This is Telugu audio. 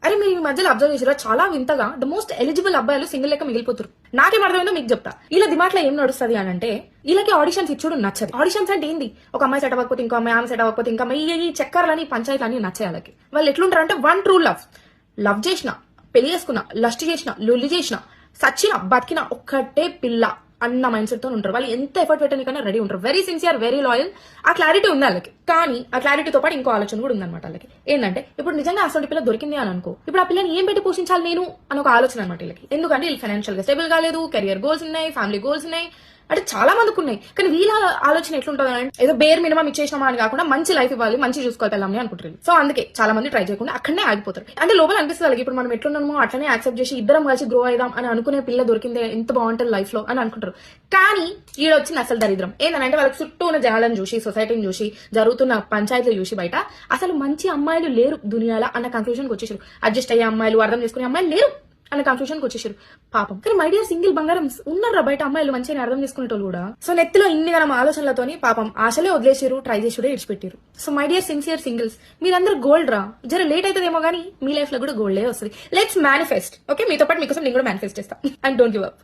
అరే మీరు ఈ మధ్యలో అబ్జర్వ్ చేసిరా చాలా వింతగా ద మోస్ట్ ఎలిజిబుల్ అబ్బాయిలు సింగిల్ లెక్క మిగిలిపోతారు. నాకేం అర్థమైందో మీకు చెప్తా. ఇలా దిమాట్లో ఏం నడుస్తుంది అని అంటే వీళ్ళకి ఆడిషన్స్ ఇచ్చుడు నచ్చదు. ఆడిషన్స్ అంటే ఏంది, ఒక అమ్మాయి సెట్ అవ్వకపోతే ఇంకో అమ్మాయి, ఆమె సెట్ అవ్వకపోతే ఇంకా అమ్మాయి, ఈ చక్కర్లని పంచాయతీలని నచ్చాయి వాళ్ళకి. వాళ్ళు ఎట్లుంటారు అంటే వన్ ట్రూ లవ్ చేసిన, పెళ్లి చేసుకున్నా, లస్ట్ చేసిన, లొల్లి చేసిన, సచ్చిన, బతికిన ఒక్కటే పిల్ల అన్న మైండ్ సెట్ తో ఉంటారు. వాళ్ళు ఎంత ఎఫర్ట్ పెట్టడానికైనా రెడీ ఉంటారు. Very sincere, very loyal. ఆ క్లారిటీ ఉంది వాళ్ళకి. కానీ ఆ క్లారిటీతో పాటు ఇంకో ఆలోచన కూడా ఉందన్నమాట వాళ్ళకి. ఏంటంటే ఇప్పుడు నిజంగా అసలు పిల్ల దొరికింది అని అనుకో, ఇప్పుడు ఆ పిల్లని ఏం పెట్టి పోషించాలి నేను అని ఒక ఆలోచన అనమాట వీళ్ళకి. ఎందుకంటే వీళ్ళు ఫైనాన్షియల్ గా స్టేబుల్ కాలేదు, కెరియర్ గోల్స్ ఉన్నాయి, ఫ్యామిలీ గోల్స్ ఉన్నాయి, అంటే చాలా మందికి ఉన్నాయి. కానీ వీళ్ళ ఆలోచన ఎట్లుంటుంది అంటే ఏదో బేర్ మినిమం ఇచ్చేసినామా అని కాకుండా మంచి లైఫ్ ఇవ్వాలి, మంచి చూసుకోవాలి పిల్లల్ని అనుకుంటారు. సో అందుకే చాలా మంది ట్రై చేయకుండా అక్కడనే ఆగిపోతారు. అంటే లోపల అనిపిస్తుంది వాళ్ళకి ఇప్పుడు మనం ఎట్లున్నామో అట్లనే యాక్సెప్ట్ చేసి ఇద్దరం కలిసి గ్రో అయిదాం అని అనుకునే పిల్ల దొరికిందే ఎంత బాగుంటుంది లైఫ్ లో అని అనుకుంటారు. కానీ ఈడొచ్చింది అసలు దరిద్రం ఏంటంటే వాళ్ళకి చుట్టూ ఉన్న జనాలను చూసి, సొసైటీని చూసి, జరుగుతున్న పంచాయతీలు చూసి బయట అసలు మంచి అమ్మాయిలు లేరు దునియాలో అన్న కన్క్లూజన్ వచ్చేసారు. అడ్జస్ట్ అయ్యే అమ్మాయిలు, అర్థం చేసుకునే అమ్మాయిలు లేరు అన్న కన్ఫ్యూజన్ కి వచ్చేసారు పాపం. కానీ మై డియర్ సింగిల్ బంగారం ఉన్నారా బయట అమ్మాయిలు మంచిగా అర్థం చేసుకునేటోళ్ళు కూడా. సో నెత్తిలో ఇన్ని గనం ఆలోచనలతోని పాపం ఆశలే వదిలేసారు, ట్రై చేసుడే ఇడిచిపెట్టారు. So my dear sincere singles, మీరందరూ గోల్డ్ రా. జర లేట్ అవుతుందేమో కానీ మీ లైఫ్ లో కూడా గోల్డే వస్తుంది. Let's manifest. ఓకే, మీతో పాటు మీకోసం నేను కూడా మేనిఫెస్ట్ చేస్తాను. And don't give up.